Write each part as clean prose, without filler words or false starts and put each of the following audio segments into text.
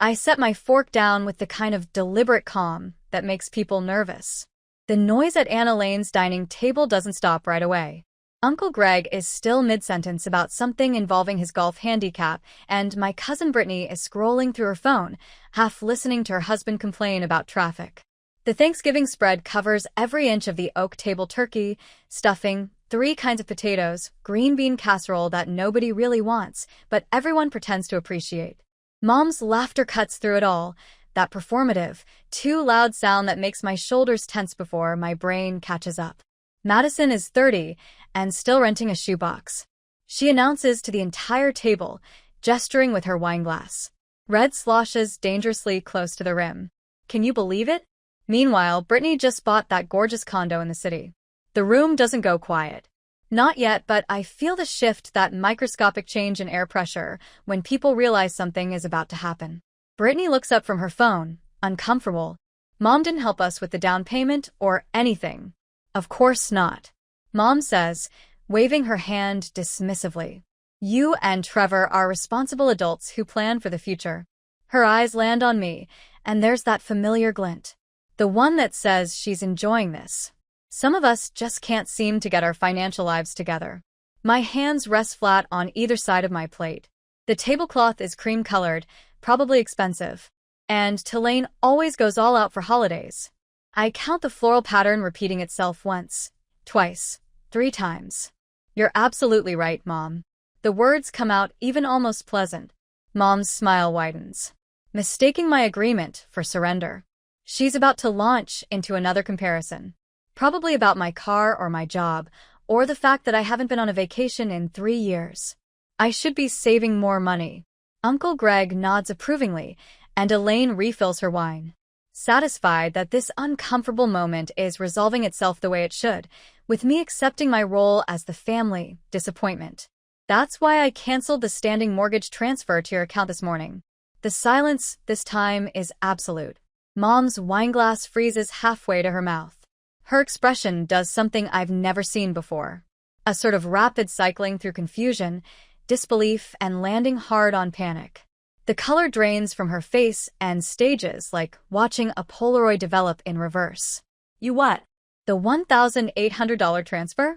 I set my fork down with the kind of deliberate calm that makes people nervous. The noise at Aunt Elaine's dining table doesn't stop right away. Uncle Greg is still mid-sentence about something involving his golf handicap, and my cousin Brittany is scrolling through her phone, half listening to her husband complain about traffic. The Thanksgiving spread covers every inch of the oak table: turkey, stuffing, 3 kinds of potatoes, green bean casserole that nobody really wants, but everyone pretends to appreciate. Mom's laughter cuts through it all, that performative, too loud sound that makes my shoulders tense before my brain catches up. Madison is 30 and still renting a shoebox. She announces to the entire table, gesturing with her wine glass. Red sloshes dangerously close to the rim. Can you believe it? Meanwhile, Brittany just bought that gorgeous condo in the city. The room doesn't go quiet. Not yet, but I feel the shift, that microscopic change in air pressure, when people realize something is about to happen. Brittany looks up from her phone, uncomfortable. Mom didn't help us with the down payment or anything. Of course not. Mom says, waving her hand dismissively. You and Trevor are responsible adults who plan for the future. Her eyes land on me, and there's that familiar glint. The one that says she's enjoying this. Some of us just can't seem to get our financial lives together. My hands rest flat on either side of my plate. The tablecloth is cream-colored, probably expensive. And Tulane always goes all out for holidays. I count the floral pattern repeating itself once, twice, 3 times. You're absolutely right, Mom. The words come out even almost pleasant. Mom's smile widens, mistaking my agreement for surrender. She's about to launch into another comparison. Probably about my car or my job, or the fact that I haven't been on a vacation in 3 years. I should be saving more money. Uncle Greg nods approvingly, and Elaine refills her wine. Satisfied that this uncomfortable moment is resolving itself the way it should, with me accepting my role as the family disappointment. That's why I canceled the standing mortgage transfer to your account this morning. The silence this time is absolute. Mom's wineglass freezes halfway to her mouth. Her expression does something I've never seen before. A sort of rapid cycling through confusion, disbelief, and landing hard on panic. The color drains from her face and stages like watching a Polaroid develop in reverse. You what? The $1,800 transfer?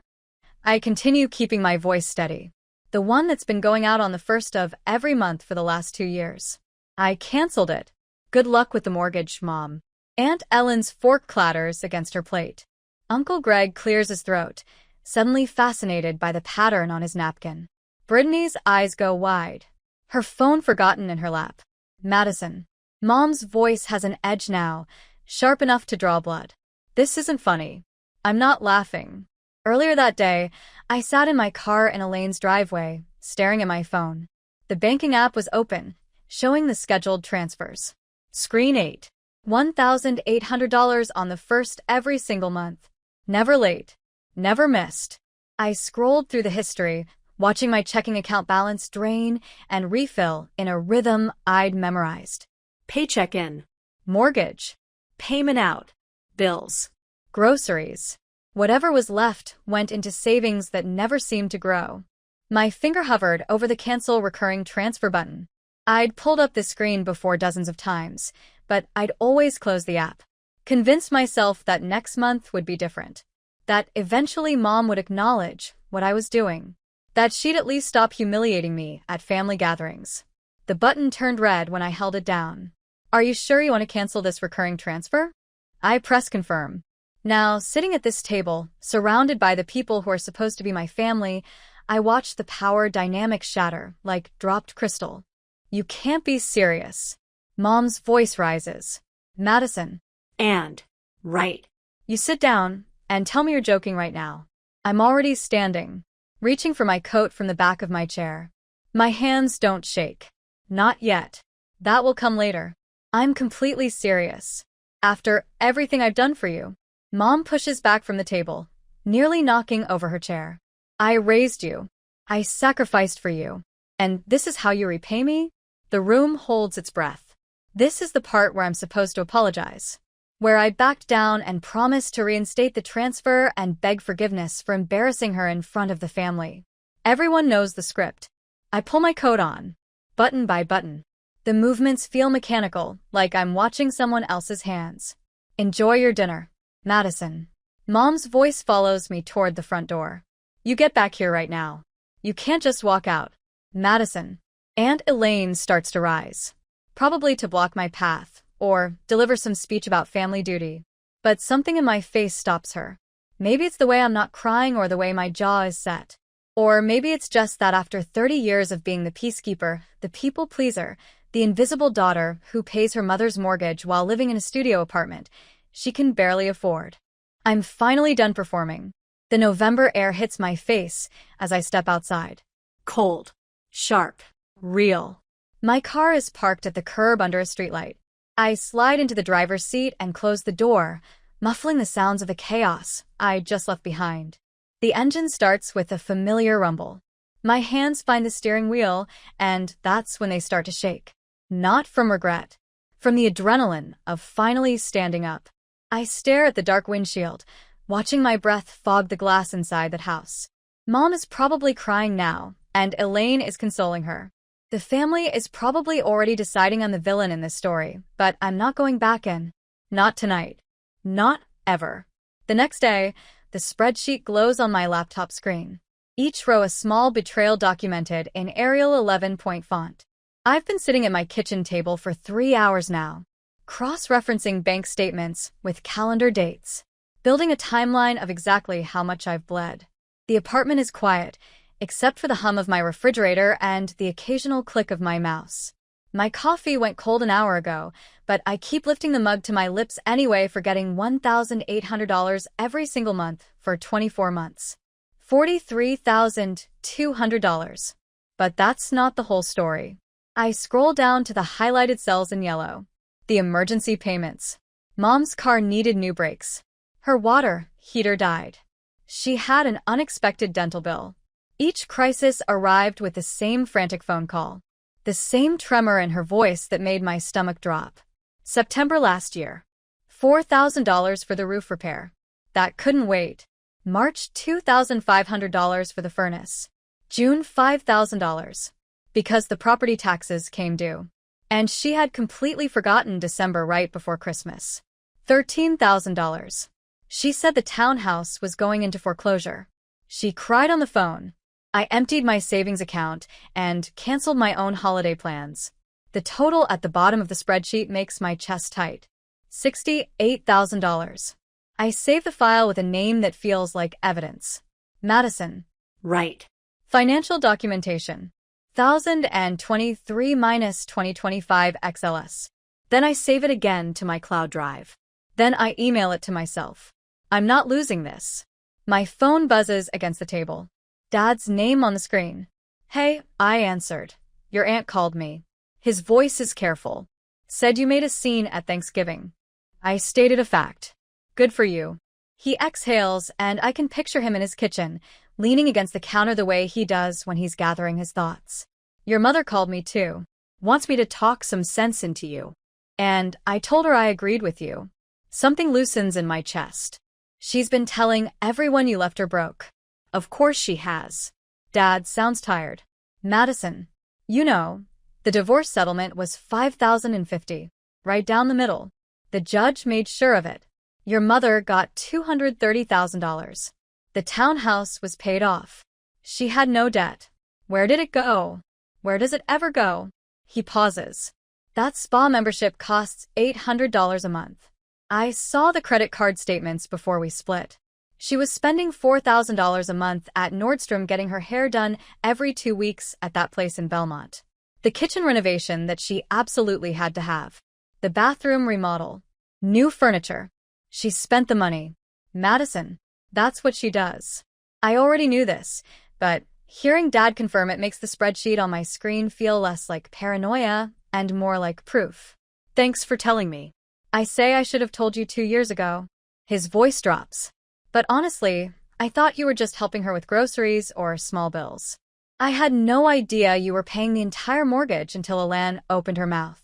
I continue keeping my voice steady. The one that's been going out on the 1st of every month for the last 2 years. I canceled it. Good luck with the mortgage, Mom. Aunt Ellen's fork clatters against her plate. Uncle Greg clears his throat, suddenly fascinated by the pattern on his napkin. Brittany's eyes go wide. Her phone forgotten in her lap. Madison. Mom's voice has an edge now, sharp enough to draw blood. This isn't funny. I'm not laughing. Earlier that day, I sat in my car in Elaine's driveway, staring at my phone. The banking app was open, showing the scheduled transfers. Screen 8. $1,800 on the 1st every single month. Never late. Never missed. I scrolled through the history, watching my checking account balance drain and refill in a rhythm I'd memorized. Paycheck in. Mortgage. Payment out. Bills. Groceries. Whatever was left went into savings that never seemed to grow. My finger hovered over the cancel recurring transfer button. I'd pulled up the screen before dozens of times, but I'd always close the app. Convinced myself that next month would be different. That eventually Mom would acknowledge what I was doing. That she'd at least stop humiliating me at family gatherings. The button turned red when I held it down. Are you sure you want to cancel this recurring transfer? I press confirm. Now, sitting at this table, surrounded by the people who are supposed to be my family, I watch the power dynamic shatter like dropped crystal. You can't be serious. Mom's voice rises. Madison. And. Right. You sit down and tell me you're joking right now. I'm already standing, reaching for my coat from the back of my chair. My hands don't shake. Not yet. That will come later. I'm completely serious. After everything I've done for you. Mom pushes back from the table, nearly knocking over her chair. I raised you. I sacrificed for you. And this is how you repay me? The room holds its breath. This is the part where I'm supposed to apologize. Where I backed down and promised to reinstate the transfer and beg forgiveness for embarrassing her in front of the family. Everyone knows the script. I pull my coat on, button by button. The movements feel mechanical, like I'm watching someone else's hands. Enjoy your dinner, Madison. Mom's voice follows me toward the front door. You get back here right now. You can't just walk out. Madison. Aunt Elaine starts to rise. Probably to block my path, or deliver some speech about family duty. But something in my face stops her. Maybe it's the way I'm not crying or the way my jaw is set. Or maybe it's just that after 30 years of being the peacekeeper, the people pleaser, the invisible daughter who pays her mother's mortgage while living in a studio apartment she can barely afford. I'm finally done performing. The November air hits my face as I step outside. Cold. Sharp. Real. My car is parked at the curb under a streetlight. I slide into the driver's seat and close the door, muffling the sounds of the chaos I just left behind. The engine starts with a familiar rumble. My hands find the steering wheel, and that's when they start to shake. Not from regret. From the adrenaline of finally standing up. I stare at the dark windshield, watching my breath fog the glass inside that house. Mom is probably crying now, and Elaine is consoling her. The family is probably already deciding I'm the villain in this story, but I'm not going back in. Not tonight. Not ever. The next day, the spreadsheet glows on my laptop screen. Each row a small betrayal documented in Arial 11-point font. I've been sitting at my kitchen table for 3 hours now, cross-referencing bank statements with calendar dates, building a timeline of exactly how much I've bled. The apartment is quiet, except for the hum of my refrigerator and the occasional click of my mouse. My coffee went cold an hour ago, but I keep lifting the mug to my lips anyway for getting $1,800 every single month for 24 months. $43,200. But that's not the whole story. I scroll down to the highlighted cells in yellow. The emergency payments. Mom's car needed new brakes. Her water heater died. She had an unexpected dental bill. Each crisis arrived with the same frantic phone call. The same tremor in her voice that made my stomach drop. September last year. $4,000 for the roof repair. That couldn't wait. March $2,500 for the furnace. June $5,000. Because the property taxes came due. And she had completely forgotten December right before Christmas. $13,000. She said the townhouse was going into foreclosure. She cried on the phone. I emptied my savings account and canceled my own holiday plans. The total at the bottom of the spreadsheet makes my chest tight. $68,000. I save the file with a name that feels like evidence. Madison. Right. Financial documentation. 1023-2025 XLS. Then I save it again to my cloud drive. Then I email it to myself. I'm not losing this. My phone buzzes against the table. Dad's name on the screen. Hey, I answered. Your aunt called me. His voice is careful. Said you made a scene at Thanksgiving. I stated a fact. Good for you. He exhales, and I can picture him in his kitchen, leaning against the counter the way he does when he's gathering his thoughts. Your mother called me too. Wants me to talk some sense into you. And I told her I agreed with you. Something loosens in my chest. She's been telling everyone you left her broke. Of course she has. Dad sounds tired. Madison. You know, the divorce settlement was $5,050. Right down the middle. The judge made sure of it. Your mother got $230,000. The townhouse was paid off. She had no debt. Where did it go? Where does it ever go? He pauses. That spa membership costs $800 a month. I saw the credit card statements before we split. She was spending $4,000 a month at Nordstrom getting her hair done every 2 weeks at that place in Belmont. The kitchen renovation that she absolutely had to have. The bathroom remodel. New furniture. She spent the money. Madison. That's what she does. I already knew this, but hearing Dad confirm it makes the spreadsheet on my screen feel less like paranoia and more like proof. Thanks for telling me. I say I should have told you 2 years ago. His voice drops. But honestly, I thought you were just helping her with groceries or small bills. I had no idea you were paying the entire mortgage until Adeline opened her mouth.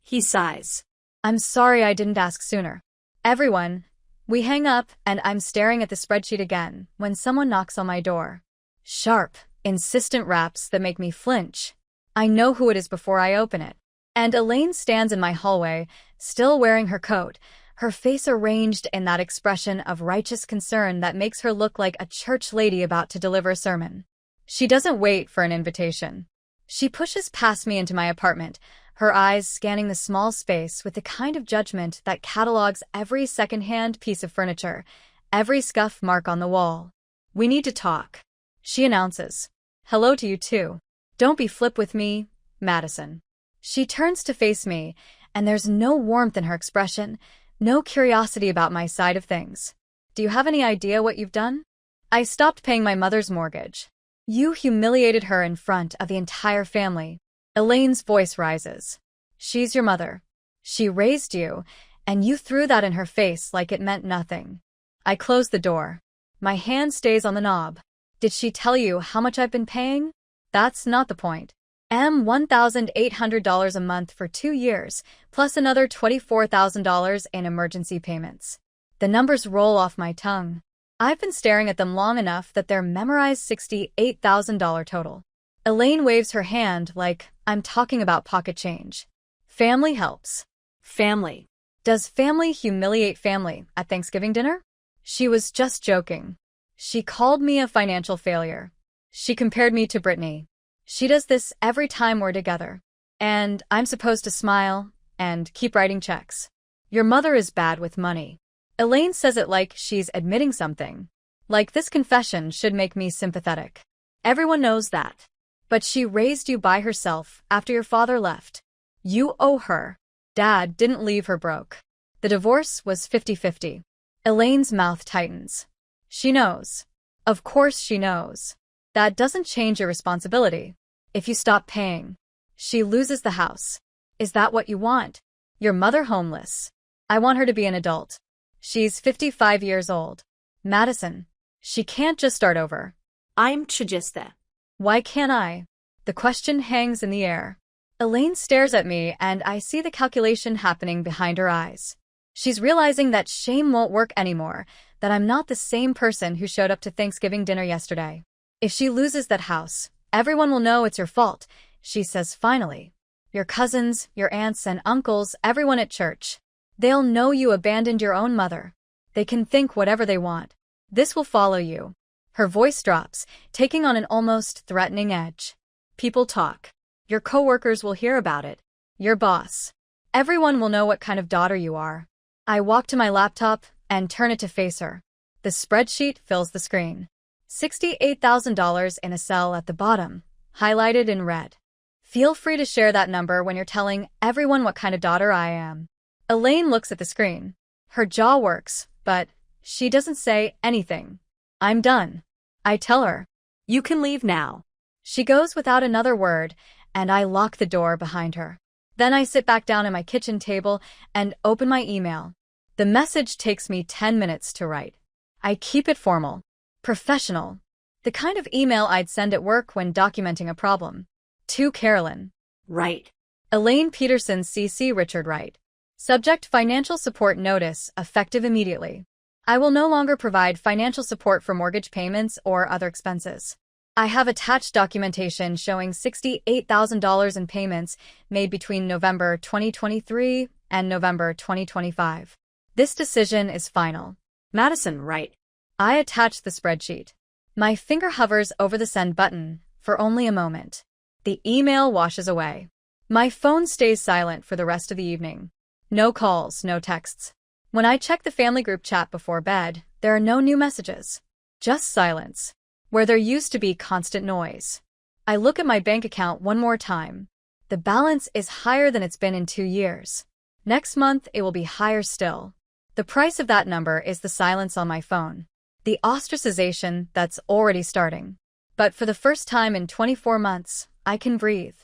He sighs. I'm sorry I didn't ask sooner. Everyone. We hang up, and I'm staring at the spreadsheet again when someone knocks on my door. Sharp, insistent raps that make me flinch. I know who it is before I open it. And Elaine stands in my hallway, still wearing her coat, her face arranged in that expression of righteous concern that makes her look like a church lady about to deliver a sermon. She doesn't wait for an invitation. She pushes past me into my apartment, her eyes scanning the small space with the kind of judgment that catalogs every secondhand piece of furniture, every scuff mark on the wall. "We need to talk," she announces. "Hello to you too. Don't be flip with me, Madison." She turns to face me, and there's no warmth in her expression, no curiosity about my side of things. "Do you have any idea what you've done? I stopped paying my mother's mortgage. You humiliated her in front of the entire family." Elaine's voice rises. "She's your mother. She raised you, and you threw that in her face like it meant nothing." I close the door. My hand stays on the knob. "Did she tell you how much I've been paying?" "That's not the point. $1,800 a month for 2 years, plus another $24,000 in emergency payments." The numbers roll off my tongue. I've been staring at them long enough that they're memorized $68,000 total. Elaine waves her hand like I'm talking about pocket change. "Family helps." Family. Does family humiliate family at Thanksgiving dinner? She was just joking. She called me a financial failure. She compared me to Brittany. She does this every time we're together. And I'm supposed to smile and keep writing checks. "Your mother is bad with money." Elaine says it like she's admitting something. Like this confession should make me sympathetic. "Everyone knows that. But she raised you by herself after your father left. You owe her. Dad didn't leave her broke. The divorce was 50-50. Elaine's mouth tightens. "She knows. Of course she knows. That doesn't change your responsibility. If you stop paying, she loses the house. Is that what you want? Your mother homeless. I want her to be an adult. She's 55 years old. Madison, she can't just start over." I'm Chajista. "Why can't I?" The question hangs in the air. Elaine stares at me and I see the calculation happening behind her eyes. She's realizing that shame won't work anymore, that I'm not the same person who showed up to Thanksgiving dinner yesterday. "If she loses that house, everyone will know it's your fault," she says finally. "Your cousins, your aunts and uncles, everyone at church. They'll know you abandoned your own mother. They can think whatever they want. This will follow you." Her voice drops, taking on an almost threatening edge. "People talk. Your coworkers will hear about it. Your boss. Everyone will know what kind of daughter you are." I walk to my laptop and turn it to face her. The spreadsheet fills the screen. $68,000 in a cell at the bottom, highlighted in red. "Feel free to share that number when you're telling everyone what kind of daughter I am." Elaine looks at the screen. Her jaw works, but she doesn't say anything. I'm done. I tell her, "You can leave now." She goes without another word, and I lock the door behind her. Then I sit back down at my kitchen table and open my email. The message takes me 10 minutes to write. I keep it formal, professional, the kind of email I'd send at work when documenting a problem. To Carolyn. Right. Elaine Peterson CC Richard Wright. Subject: Financial support notice, effective immediately. I will no longer provide financial support for mortgage payments or other expenses. I have attached documentation showing $68,000 in payments made between November 2023 and November 2025. This decision is final. Madison, right. I attach the spreadsheet. My finger hovers over the send button for only a moment. The email washes away. My phone stays silent for the rest of the evening. No calls, no texts. When I check the family group chat before bed, there are no new messages. Just silence, where there used to be constant noise. I look at my bank account one more time. The balance is higher than it's been in 2 years. Next month, it will be higher still. The price of that number is the silence on my phone. The ostracization that's already starting. But for the first time in 24 months, I can breathe.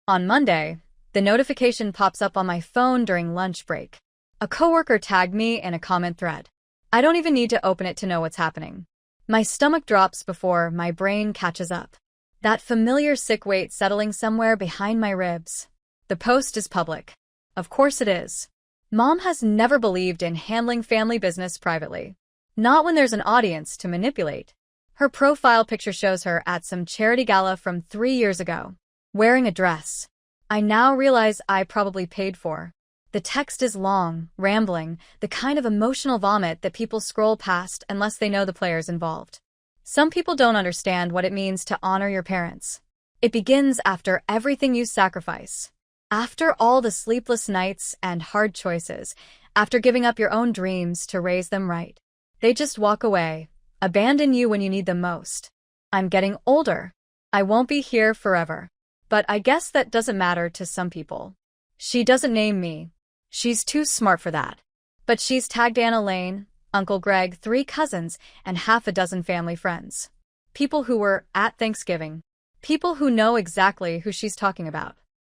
On Monday, the notification pops up on my phone during lunch break. A coworker tagged me in a comment thread. I don't even need to open it to know what's happening. My stomach drops before my brain catches up. That familiar sick weight settling somewhere behind my ribs. The post is public. Of course it is. Mom has never believed in handling family business privately. Not when there's an audience to manipulate. Her profile picture shows her at some charity gala from 3 years ago, wearing a dress. I now realize I probably paid for. The text is long, rambling, the kind of emotional vomit that people scroll past unless they know the players involved. Some people don't understand what it means to honor your parents. It begins after everything you sacrifice. After all the sleepless nights and hard choices, after giving up your own dreams to raise them right. They just walk away, abandon you when you need them most. I'm getting older. I won't be here forever. But I guess that doesn't matter to some people. She doesn't name me. She's too smart for that. But she's tagged Adeline, Uncle Greg, 3 cousins, and half a dozen family friends. People who were at Thanksgiving. People who know exactly who she's talking about.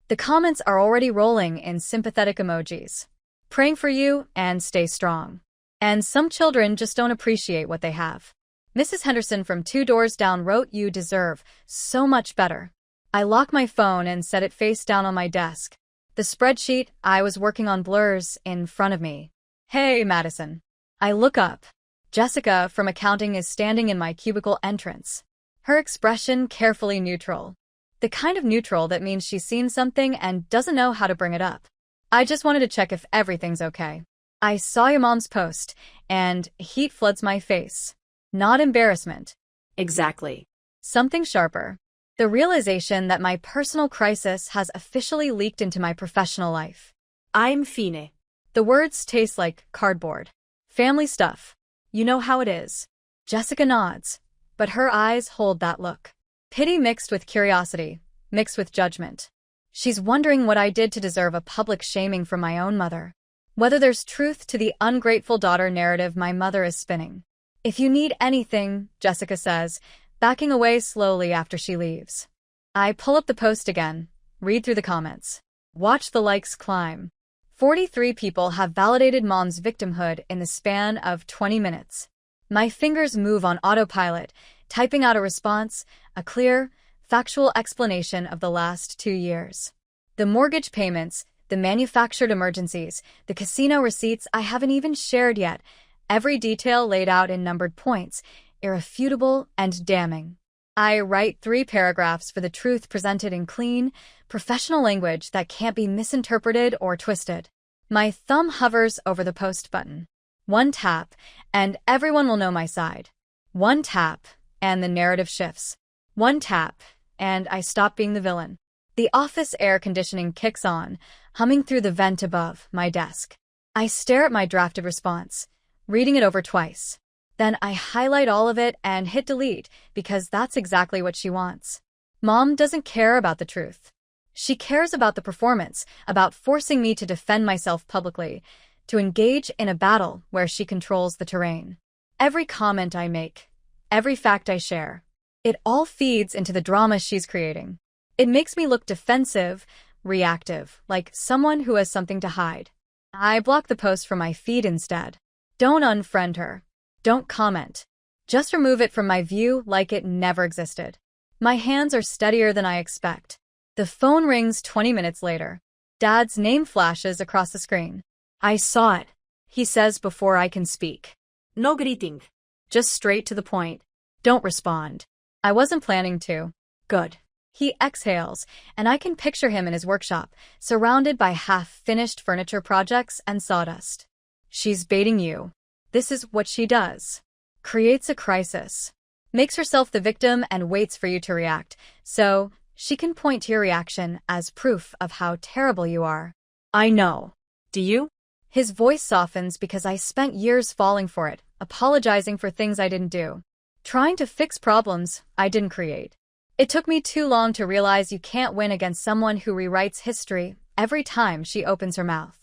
The comments are already rolling in sympathetic emojis. Praying for you and stay strong. And some children just don't appreciate what they have. Mrs. Henderson from 2 doors down wrote, "You deserve so much better." I lock my phone and set it face down on my desk. The spreadsheet I was working on blurs in front of me. "Hey, Madison." I look up. Jessica from accounting is standing in my cubicle entrance. Her expression carefully neutral. The kind of neutral that means she's seen something and doesn't know how to bring it up. "I just wanted to check if everything's okay. I saw your mom's post, and heat floods my face. Not embarrassment. Exactly. Something sharper. The realization that my personal crisis has officially leaked into my professional life. I'm fine." The words taste like cardboard. Family stuff. You know how it is. Jessica nods, but her eyes hold that look. Pity mixed with curiosity, mixed with judgment. She's wondering what I did to deserve a public shaming from my own mother. Whether there's truth to the ungrateful daughter narrative my mother is spinning. "If you need anything," Jessica says, backing away slowly after she leaves. I pull up the post again, read through the comments. Watch the likes climb. 43 people have validated mom's victimhood in the span of 20 minutes. My fingers move on autopilot, typing out a response, a clear, factual explanation of the last 2 years. The mortgage payments, the manufactured emergencies, the casino receipts I haven't even shared yet, every detail laid out in numbered points, irrefutable and damning. I write 3 paragraphs for the truth presented in clean, professional language that can't be misinterpreted or twisted. My thumb hovers over the post button. 1 tap, and everyone will know my side. 1 tap, and the narrative shifts. 1 tap, and I stop being the villain. The office air conditioning kicks on, humming through the vent above my desk. I stare at my drafted response, reading it over twice. Then I highlight all of it and hit delete because that's exactly what she wants. Mom doesn't care about the truth. She cares about the performance, about forcing me to defend myself publicly, to engage in a battle where she controls the terrain. Every comment I make, every fact I share, it all feeds into the drama she's creating. It makes me look defensive, reactive, like someone who has something to hide. I block the post from my feed instead. Don't unfriend her. Don't comment. Just remove it from my view like it never existed. My hands are steadier than I expect. The phone rings 20 minutes later. Dad's name flashes across the screen. "I saw it," he says before I can speak. No greeting. Just straight to the point. Don't respond. I wasn't planning to. Good. He exhales, and I can picture him in his workshop, surrounded by half-finished furniture projects and sawdust. She's baiting you. This is what she does. Creates a crisis. Makes herself the victim and waits for you to react, so she can point to your reaction as proof of how terrible you are. I know. Do you? His voice softens because I spent years falling for it, apologizing for things I didn't do. Trying to fix problems I didn't create. It took me too long to realize you can't win against someone who rewrites history every time she opens her mouth.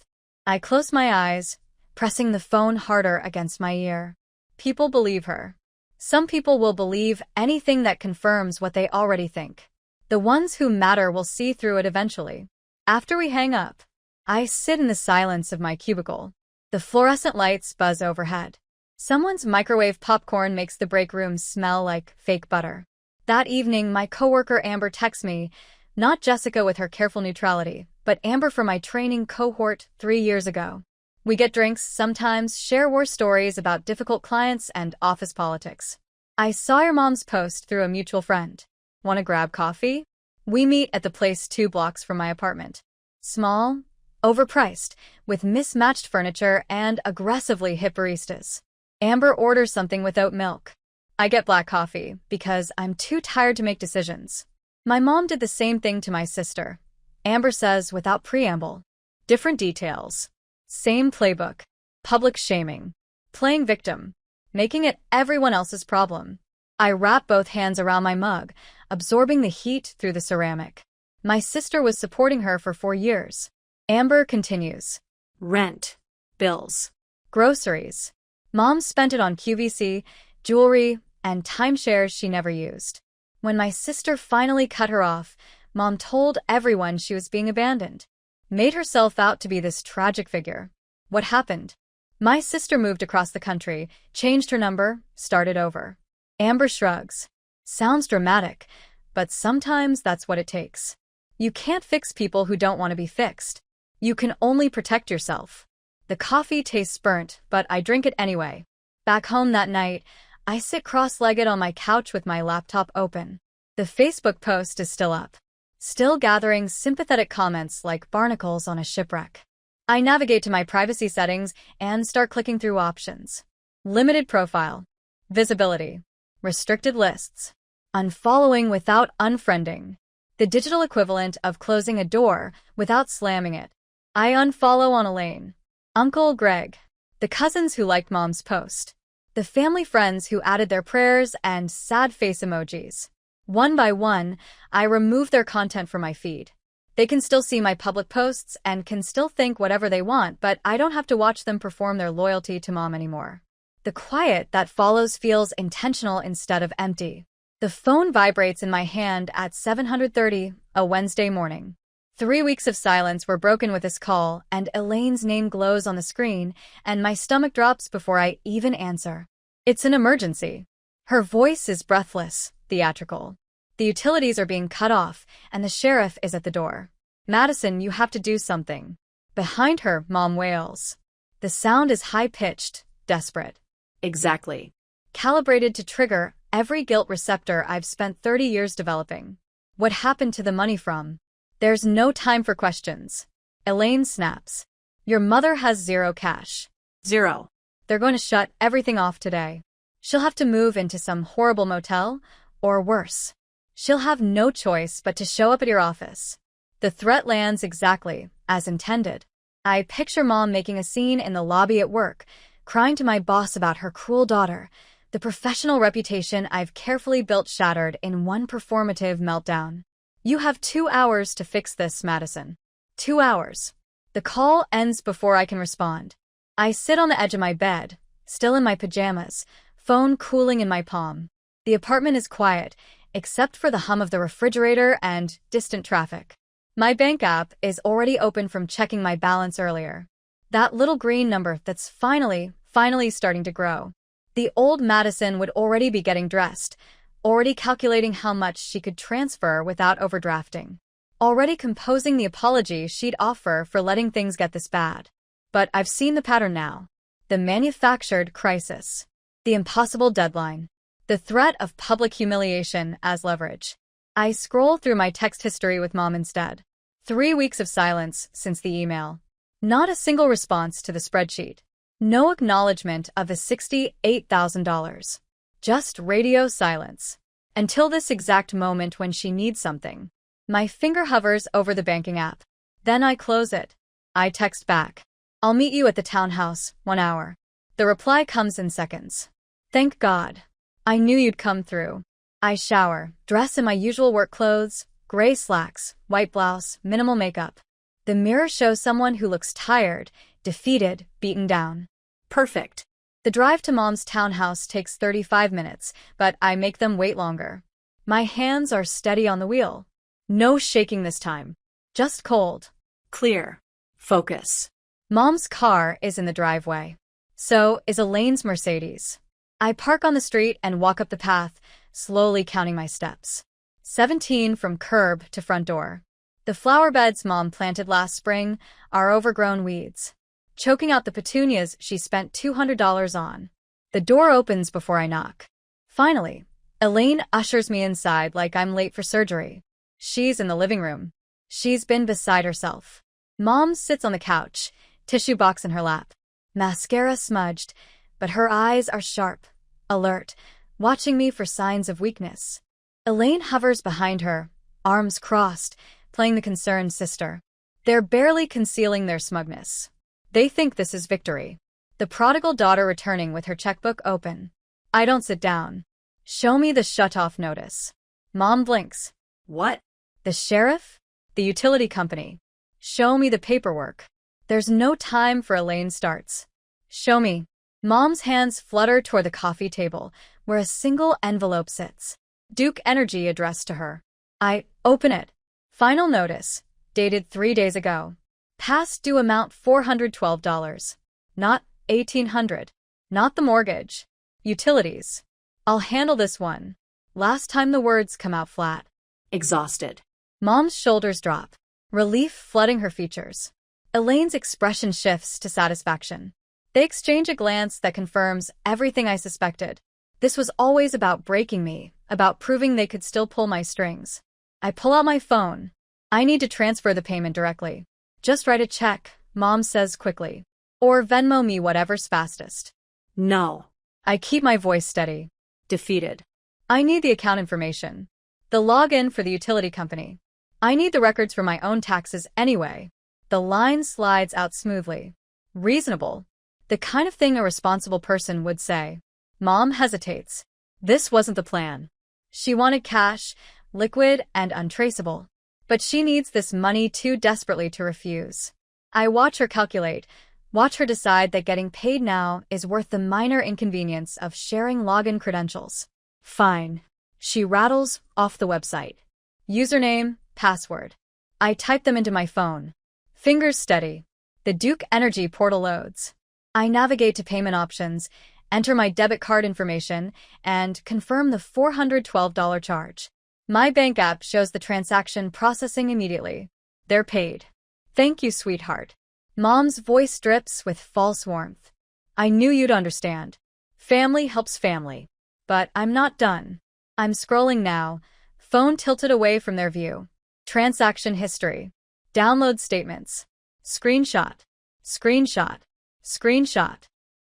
I close my eyes, pressing the phone harder against my ear. People believe her. Some people will believe anything that confirms what they already think. The ones who matter will see through it eventually. After we hang up, I sit in the silence of my cubicle. The fluorescent lights buzz overhead. Someone's microwave popcorn makes the break room smell like fake butter. That evening, my coworker Amber texts me, not Jessica with her careful neutrality, but Amber from my training cohort 3 years ago. We get drinks, sometimes share war stories about difficult clients and office politics. "I saw your mom's post through a mutual friend. Want to grab coffee?" We meet at the place 2 blocks from my apartment. Small, overpriced, with mismatched furniture and aggressively hip baristas. Amber orders something without milk. I get black coffee because I'm too tired to make decisions. My mom did the same thing to my sister. Amber says without preamble. Different details. Same playbook. Public shaming. Playing victim. Making it everyone else's problem. I wrap both hands around my mug, absorbing the heat through the ceramic. My sister was supporting her for 4 years. Amber continues. Rent. Bills. Groceries. Mom spent it on QVC, jewelry, and timeshares she never used. When my sister finally cut her off, Mom told everyone she was being abandoned. Made herself out to be this tragic figure. What happened? My sister moved across the country, changed her number, started over. Amber shrugs. Sounds dramatic, but sometimes that's what it takes. You can't fix people who don't want to be fixed. You can only protect yourself. The coffee tastes burnt, but I drink it anyway. Back home that night, I sit cross-legged on my couch with my laptop open. The Facebook post is still up. Still gathering sympathetic comments like barnacles on a shipwreck. I navigate to my privacy settings and start clicking through options. Limited profile. Visibility. Restricted lists. Unfollowing without unfriending. The digital equivalent of closing a door without slamming it. I unfollow on Elaine. Uncle Greg. The cousins who liked Mom's post. The family friends who added their prayers and sad face emojis. One by one, I remove their content from my feed. They can still see my public posts and can still think whatever they want, but I don't have to watch them perform their loyalty to Mom anymore. The quiet that follows feels intentional instead of empty. The phone vibrates in my hand at 7:30, a Wednesday morning. 3 weeks of silence were broken with this call, and Elaine's name glows on the screen, and my stomach drops before I even answer. It's an emergency. Her voice is breathless, theatrical. The utilities are being cut off, and the sheriff is at the door. Madison, you have to do something. Behind her, Mom wails. The sound is high-pitched, desperate. Exactly. Calibrated to trigger every guilt receptor I've spent 30 years developing. What happened to the money from? There's no time for questions. Elaine snaps. Your mother has zero cash. 0. They're going to shut everything off today. She'll have to move into some horrible motel, or worse. She'll have no choice but to show up at your office. The threat lands exactly as intended. I picture Mom making a scene in the lobby at work, crying to my boss about her cruel daughter, the professional reputation I've carefully built shattered in one performative meltdown. You have 2 hours to fix this, Madison. 2 hours. The call ends before I can respond. I sit on the edge of my bed, still in my pajamas, phone cooling in my palm. The apartment is quiet, except for the hum of the refrigerator and distant traffic. My bank app is already open from checking my balance earlier. That little green number that's finally starting to grow. The old Madison would already be getting dressed, already calculating how much she could transfer without overdrafting. Already composing the apology she'd offer for letting things get this bad. But I've seen the pattern now. The manufactured crisis. The impossible deadline. The threat of public humiliation as leverage. I scroll through my text history with Mom instead. 3 weeks of silence since the email. Not a single response to the spreadsheet. No acknowledgement of the $68,000. Just radio silence. Until this exact moment when she needs something. My finger hovers over the banking app. Then I close it. I text back. I'll meet you at the townhouse, 1 hour. The reply comes in seconds. Thank God. I knew you'd come through. I shower, dress in my usual work clothes, gray slacks, white blouse, minimal makeup. The mirror shows someone who looks tired, defeated, beaten down. Perfect. The drive to Mom's townhouse takes 35 minutes, but I make them wait longer. My hands are steady on the wheel. No shaking this time. Just cold. Clear. Focus. Mom's car is in the driveway. So is Elaine's Mercedes. I park on the street and walk up the path, slowly counting my steps. 17 from curb to front door. The flower beds Mom planted last spring are overgrown weeds, choking out the petunias she spent $200 on. The door opens before I knock. Finally, Elaine ushers me inside like I'm late for surgery. She's in the living room. She's been beside herself. Mom sits on the couch, tissue box in her lap. Mascara smudged, but her eyes are sharp, alert, watching me for signs of weakness. Elaine hovers behind her, arms crossed, playing the concerned sister. They're barely concealing their smugness. They think this is victory. The prodigal daughter returning with her checkbook open. I don't sit down. Show me the shut-off notice. Mom blinks. What? The sheriff? The utility company. Show me the paperwork. There's no time for Elaine starts. Show me. Mom's hands flutter toward the coffee table, where a single envelope sits. Duke Energy addressed to her. I open it. Final notice. Dated 3 days ago. Past due amount $412. Not $1,800. Not the mortgage. Utilities. I'll handle this one. Last time the words come out flat. Exhausted. Mom's shoulders drop. Relief flooding her features. Elaine's expression shifts to satisfaction. They exchange a glance that confirms everything I suspected. This was always about breaking me, about proving they could still pull my strings. I pull out my phone. I need to transfer the payment directly. Just write a check, Mom says quickly. Or Venmo me whatever's fastest. No. I keep my voice steady. Defeated. I need the account information. The login for the utility company. I need the records for my own taxes anyway. The line slides out smoothly. Reasonable. The kind of thing a responsible person would say. Mom hesitates. This wasn't the plan. She wanted cash, liquid and untraceable. But she needs this money too desperately to refuse. I watch her calculate, watch her decide that getting paid now is worth the minor inconvenience of sharing login credentials. Fine. She rattles off the website. Username, password. I type them into my phone. Fingers steady. The Duke Energy portal loads. I navigate to payment options, enter my debit card information, and confirm the $412 charge. My bank app shows the transaction processing immediately. They're paid. Thank you, sweetheart. Mom's voice drips with false warmth. I knew you'd understand. Family helps family. But I'm not done. I'm scrolling now, phone tilted away from their view. Transaction history. Download statements. Screenshot. Screenshot. Screenshot.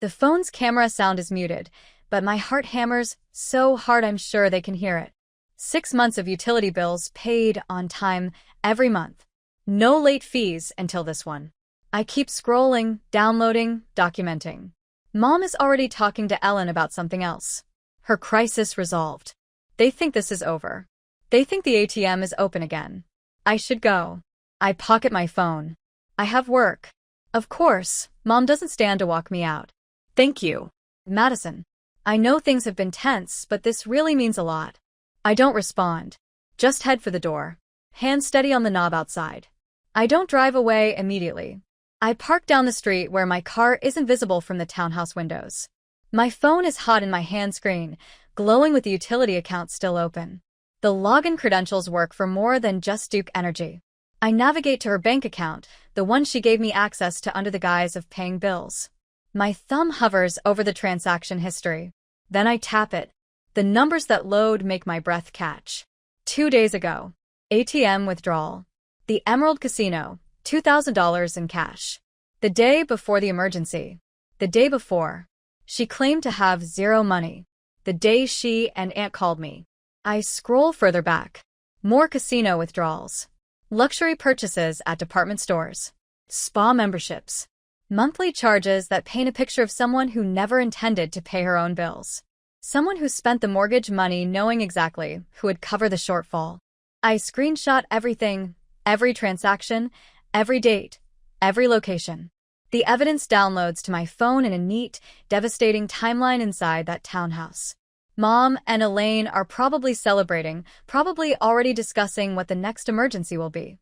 The phone's camera sound is muted, but my heart hammers so hard I'm sure they can hear it. 6 months of utility bills paid on time every month. No late fees until this one. I keep scrolling, downloading, documenting. Mom is already talking to Ellen about something else. Her crisis resolved. They think this is over. They think the ATM is open again. I should go. I pocket my phone. I have work. Of course, Mom doesn't stand to walk me out. Thank you. Madison. I know things have been tense, but this really means a lot. I don't respond. Just head for the door. Hand steady on the knob outside. I don't drive away immediately. I park down the street where my car isn't visible from the townhouse windows. My phone is hot in my hand screen, glowing with the utility account still open. The login credentials work for more than just Duke Energy. I navigate to her bank account, the one she gave me access to under the guise of paying bills. My thumb hovers over the transaction history. Then I tap it. The numbers that load make my breath catch. 2 days ago. ATM withdrawal. The Emerald Casino, $2,000 in cash. The day before the emergency. The day before. She claimed to have zero money. The day she and Aunt called me. I scroll further back. More casino withdrawals. Luxury purchases at department stores. Spa memberships. Monthly charges that paint a picture of someone who never intended to pay her own bills. Someone who spent the mortgage money knowing exactly who would cover the shortfall. I screenshot everything, every transaction, every date, every location. The evidence downloads to my phone in a neat, devastating timeline inside that townhouse. Mom and Elaine are probably celebrating, probably already discussing what the next emergency will be.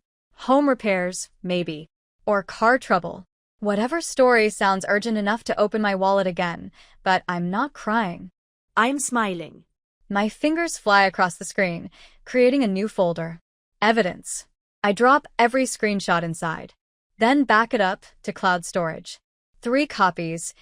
Home repairs, maybe. Or car trouble. Whatever story sounds urgent enough to open my wallet again, but I'm not crying. I'm smiling. My fingers fly across the screen, creating a new folder. Evidence. I drop every screenshot inside. Then back it up to cloud storage. 3 copies,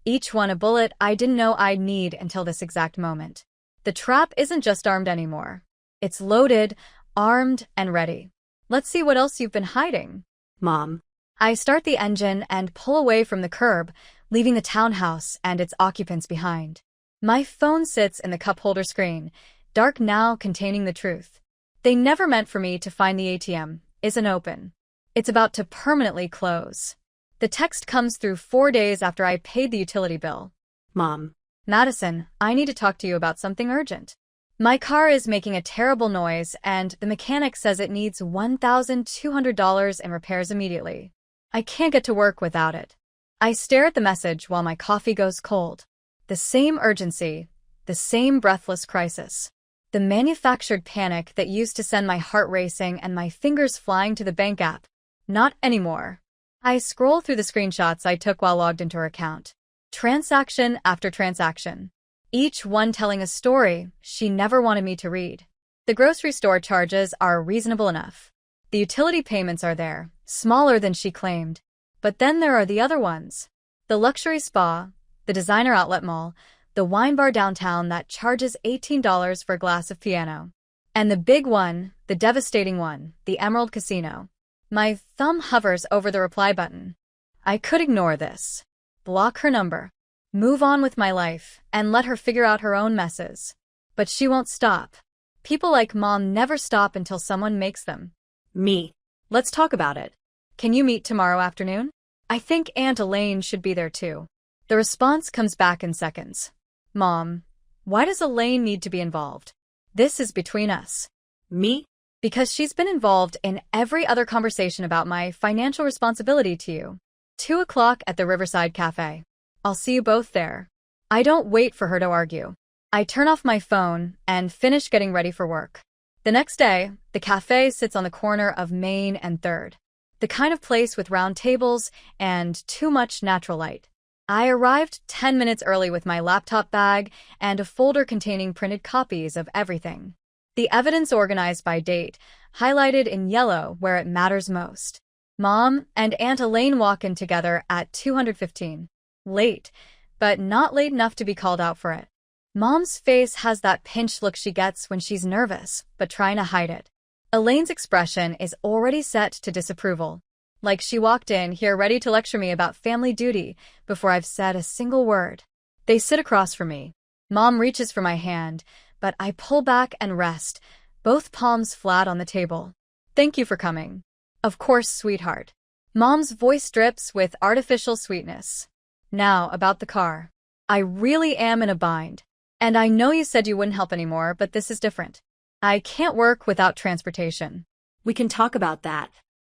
each one a bullet I didn't know I'd need until this exact moment. The trap isn't just armed anymore. It's loaded, armed and ready. Let's see what else you've been hiding. Mom. I start the engine and pull away from the curb, leaving the townhouse and its occupants behind. My phone sits in the cup holder screen, dark now containing the truth. They never meant for me to find the ATM. Isn't open. It's about to permanently close. The text comes through 4 days after I paid the utility bill. Mom. Madison, I need to talk to you about something urgent. My car is making a terrible noise and the mechanic says it needs $1,200 in repairs immediately. I can't get to work without it. I stare at the message while my coffee goes cold. The same urgency, the same breathless crisis. The manufactured panic that used to send my heart racing and my fingers flying to the bank app. Not anymore. I scroll through the screenshots I took while logged into her account. Transaction after transaction. Each one telling a story she never wanted me to read. The grocery store charges are reasonable enough. The utility payments are there, smaller than she claimed. But then there are the other ones. The luxury spa, the designer outlet mall, the wine bar downtown that charges $18 for a glass of piano. And the big one, the devastating one, the Emerald Casino. My thumb hovers over the reply button. I could ignore this. Block her number. Move on with my life, and let her figure out her own messes. But she won't stop. People like Mom never stop until someone makes them. Me. Let's talk about it. Can you meet tomorrow afternoon? I think Aunt Elaine should be there too. The response comes back in seconds. Mom, why does Elaine need to be involved? This is between us. Me? Because she's been involved in every other conversation about my financial responsibility to you. 2 o'clock at the Riverside Cafe. I'll see you both there. I don't wait for her to argue. I turn off my phone and finish getting ready for work. The next day, the cafe sits on the corner of Main and 3rd. The kind of place with round tables and too much natural light. I arrived 10 minutes early with my laptop bag and a folder containing printed copies of everything. The evidence organized by date, highlighted in yellow where it matters most. Mom and Aunt Elaine walk in together at 2:15. Late, but not late enough to be called out for it. Mom's face has that pinched look she gets when she's nervous, but trying to hide it. Elaine's expression is already set to disapproval. Like she walked in here ready to lecture me about family duty before I've said a single word. They sit across from me. Mom reaches for my hand, but I pull back and rest, both palms flat on the table. Thank you for coming. Of course, sweetheart. Mom's voice drips with artificial sweetness. Now, about the car. I really am in a bind. And I know you said you wouldn't help anymore, but this is different. I can't work without transportation. We can talk about that.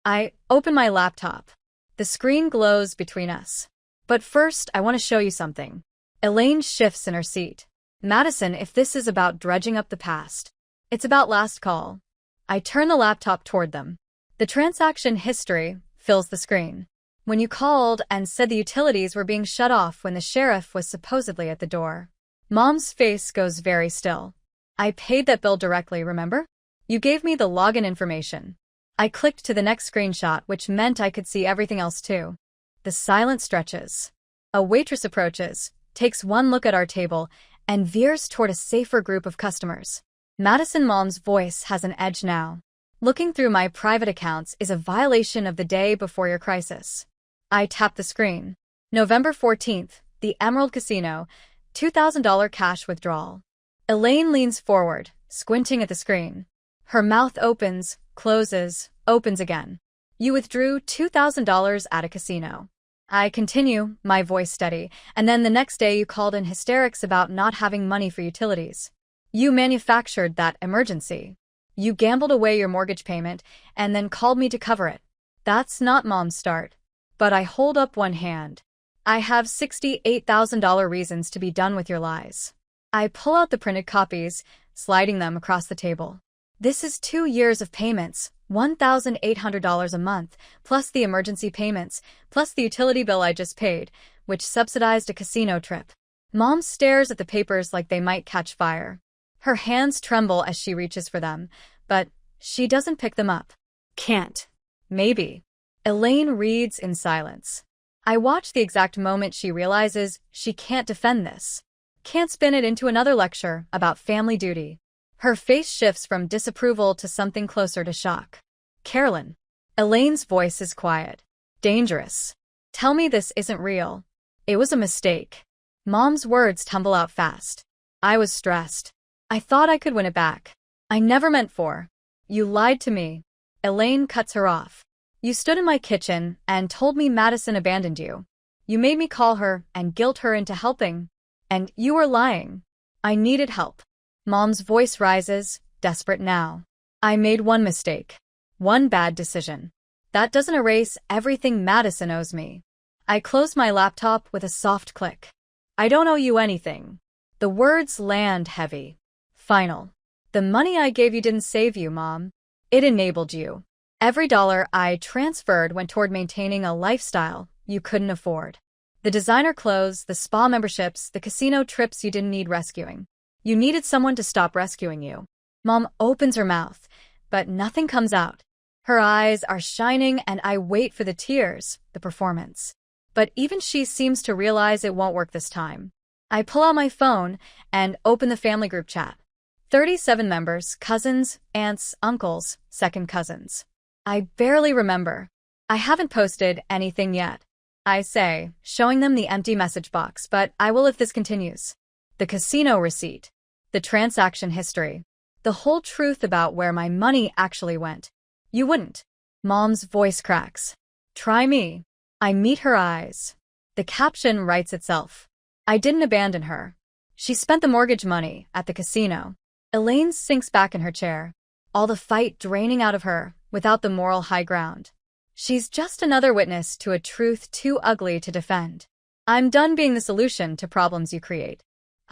I open my laptop. The screen glows between us. But first, I want to show you something. Elaine shifts in her seat. Madison, if this is about dredging up the past, it's about last call. I turn the laptop toward them. The transaction history fills the screen. When you called and said the utilities were being shut off when the sheriff was supposedly at the door. Mom's face goes very still. I paid that bill directly, remember? You gave me the login information. I clicked to the next screenshot, which meant I could see everything else too. The silence stretches. A waitress approaches, takes one look at our table, and veers toward a safer group of customers. Madison Mom's voice has an edge now. Looking through my private accounts is a violation of the day before your crisis. I tap the screen. November 14th, the Emerald Casino, $2,000 cash withdrawal. Elaine leans forward, squinting at the screen. Her mouth opens, closes, opens again. You withdrew $2,000 at a casino. I continue, my voice steady, and then the next day you called in hysterics about not having money for utilities. You manufactured that emergency. You gambled away your mortgage payment and then called me to cover it. That's not Mom's start. But I hold up one hand. I have $68,000 reasons to be done with your lies. I pull out the printed copies, sliding them across the table. This is 2 years of payments, $1,800 a month, plus the emergency payments, plus the utility bill I just paid, which subsidized a casino trip. Mom stares at the papers like they might catch fire. Her hands tremble as she reaches for them, but she doesn't pick them up. Can't. Maybe. Elaine reads in silence. I watch the exact moment she realizes she can't defend this. Can't spin it into another lecture about family duty. Her face shifts from disapproval to something closer to shock. Carolyn. Elaine's voice is quiet. Dangerous. Tell me this isn't real. It was a mistake. Mom's words tumble out fast. I was stressed. I thought I could win it back. I never meant for. You lied to me. Elaine cuts her off. You stood in my kitchen and told me Madison abandoned you. You made me call her and guilt her into helping. And you were lying. I needed help. Mom's voice rises, desperate now. I made one mistake. One bad decision. That doesn't erase everything Madison owes me. I close my laptop with a soft click. I don't owe you anything. The words land heavy. Final. The money I gave you didn't save you, Mom. It enabled you. Every dollar I transferred went toward maintaining a lifestyle you couldn't afford. The designer clothes, the spa memberships, the casino trips you didn't need rescuing. You needed someone to stop rescuing you. Mom opens her mouth, but nothing comes out. Her eyes are shining and I wait for the tears, the performance. But even she seems to realize it won't work this time. I pull out my phone and open the family group chat. 37 members, cousins, aunts, uncles, second cousins. I barely remember. I haven't posted anything yet. I say, showing them the empty message box, but I will if this continues. The casino receipt. The transaction history. The whole truth about where my money actually went. You wouldn't. Mom's voice cracks. Try me. I meet her eyes. The caption writes itself. I didn't abandon her. She spent the mortgage money at the casino. Elaine sinks back in her chair. All the fight draining out of her, without the moral high ground. She's just another witness to a truth too ugly to defend. I'm done being the solution to problems you create.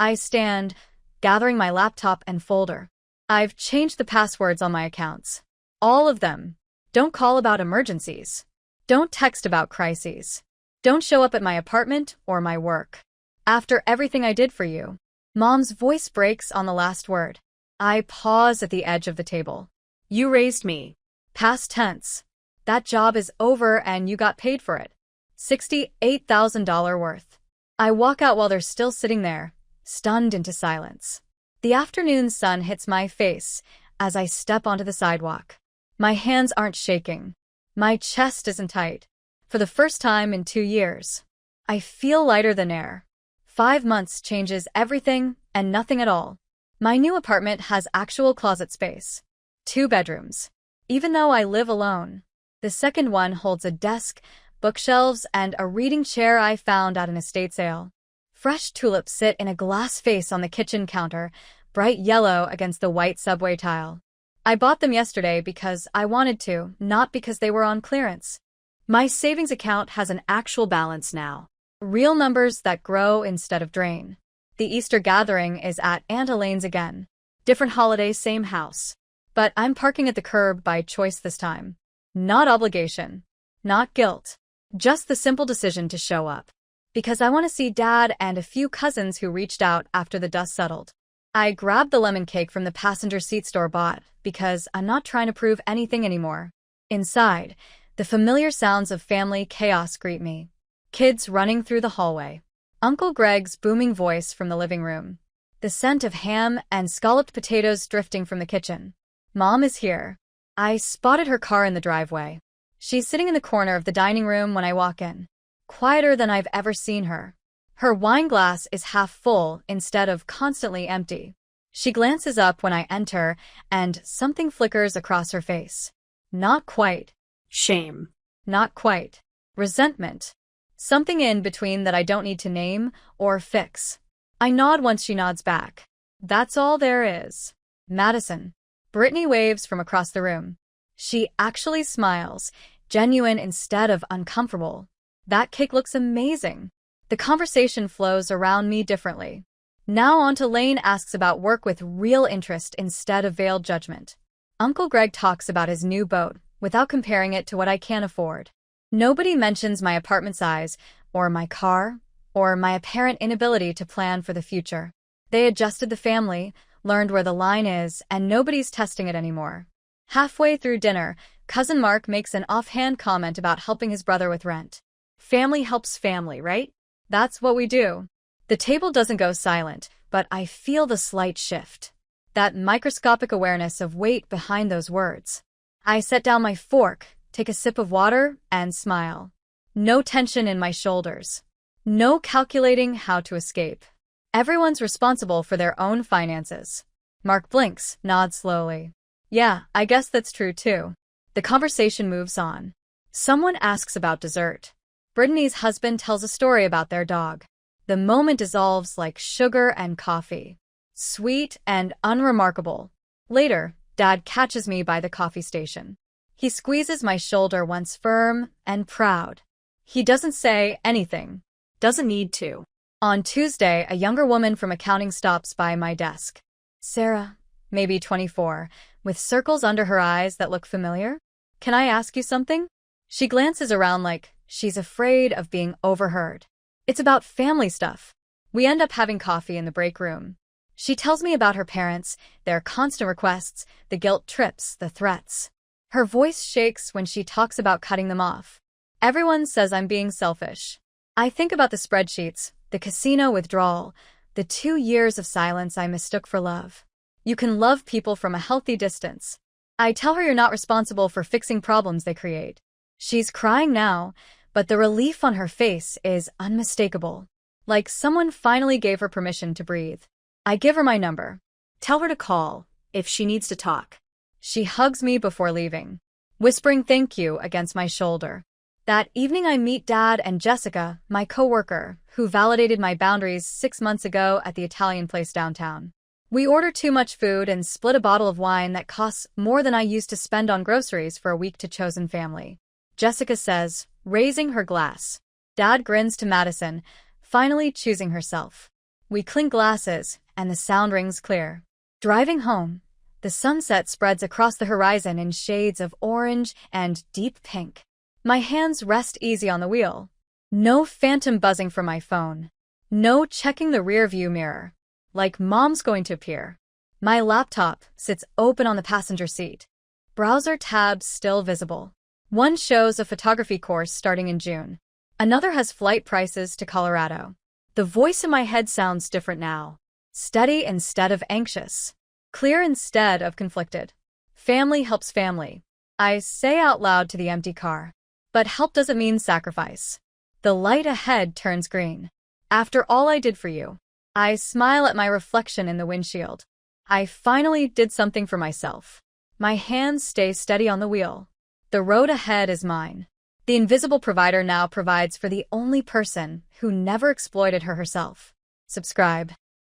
I stand, gathering my laptop and folder. I've changed the passwords on my accounts. All of them. Don't call about emergencies. Don't text about crises. Don't show up at my apartment or my work. After everything I did for you. Mom's voice breaks on the last word. I pause at the edge of the table. You raised me. Past tense. That job is over and you got paid for it. $68,000 worth. I walk out while they're still sitting there, stunned into silence. The afternoon sun hits my face as I step onto the sidewalk. My hands aren't shaking. My chest isn't tight. For the first time in 2 years. I feel lighter than air. 5 months changes everything and nothing at all. My new apartment has actual closet space. 2 bedrooms. Even though I live alone. The second one holds a desk, bookshelves, and a reading chair I found at an estate sale. Fresh tulips sit in a glass vase on the kitchen counter, bright yellow against the white subway tile. I bought them yesterday because I wanted to, not because they were on clearance. My savings account has an actual balance now. Real numbers that grow instead of drain. The Easter gathering is at Aunt Elaine's again. Different holiday, same house. But I'm parking at the curb by choice this time. Not obligation. Not guilt. Just the simple decision to show up. Because I want to see Dad and a few cousins who reached out after the dust settled. I grabbed the lemon cake from the passenger seat store-bought because I'm not trying to prove anything anymore. Inside, the familiar sounds of family chaos greet me. Kids running through the hallway. Uncle Greg's booming voice from the living room. The scent of ham and scalloped potatoes drifting from the kitchen. Mom is here. I spotted her car in the driveway. She's sitting in the corner of the dining room when I walk in. Quieter than I've ever seen her. Her wine glass is half full instead of constantly empty. She glances up when I enter, and something flickers across her face. Not quite. Shame. Not quite. Resentment. Something in between that I don't need to name or fix. I nod once she nods back. That's all there is. Madison. Brittany waves from across the room. She actually smiles, genuine instead of uncomfortable. That cake looks amazing. The conversation flows around me differently. Now Aunt Elaine asks about work with real interest instead of veiled judgment. Uncle Greg talks about his new boat without comparing it to what I can't afford. Nobody mentions my apartment size, or my car, or my apparent inability to plan for the future. They adjusted the family, learned where the line is, and nobody's testing it anymore. Halfway through dinner, Cousin Mark makes an offhand comment about helping his brother with rent. Family helps family, right? That's what we do. The table doesn't go silent, but I feel the slight shift. That microscopic awareness of weight behind those words. I set down my fork, take a sip of water, and smile. No tension in my shoulders. No calculating how to escape. Everyone's responsible for their own finances. Mark blinks, nods slowly. Yeah, I guess that's true too. The conversation moves on. Someone asks about dessert. Brittany's husband tells a story about their dog. The moment dissolves like sugar and coffee. Sweet and unremarkable. Later, Dad catches me by the coffee station. He squeezes my shoulder once firm and proud. He doesn't say anything. Doesn't need to. On Tuesday, a younger woman from accounting stops by my desk. Sarah, maybe 24, with circles under her eyes that look familiar. Can I ask you something? She glances around like she's afraid of being overheard. It's about family stuff. We end up having coffee in the break room. She tells me about her parents, their constant requests, the guilt trips, the threats. Her voice shakes when she talks about cutting them off. Everyone says I'm being selfish. I think about the spreadsheets, the casino withdrawal, the 2 years of silence I mistook for love. You can love people from a healthy distance. I tell her you're not responsible for fixing problems they create. She's crying now, but the relief on her face is unmistakable. Like someone finally gave her permission to breathe. I give her my number. Tell her to call, if she needs to talk. She hugs me before leaving, whispering thank you against my shoulder. That evening I meet Dad and Jessica, my coworker, who validated my boundaries 6 months ago at the Italian place downtown. We order too much food and split a bottle of wine that costs more than I used to spend on groceries for a week to chosen family. Jessica says, raising her glass. Dad grins to Madison, finally choosing herself. We clink glasses, and the sound rings clear. Driving home, the sunset spreads across the horizon in shades of orange and deep pink. My hands rest easy on the wheel. No phantom buzzing from my phone. No checking the rearview mirror. Like Mom's going to appear. My laptop sits open on the passenger seat. Browser tabs still visible. One shows a photography course starting in June. Another has flight prices to Colorado. The voice in my head sounds different now. Steady instead of anxious. Clear instead of conflicted. Family helps family. I say out loud to the empty car. But help doesn't mean sacrifice. The light ahead turns green. After all I did for you. I smile at my reflection in the windshield. I finally did something for myself. My hands stay steady on the wheel. The road ahead is mine. The invisible provider now provides for the only person who never exploited her herself. Subscribe.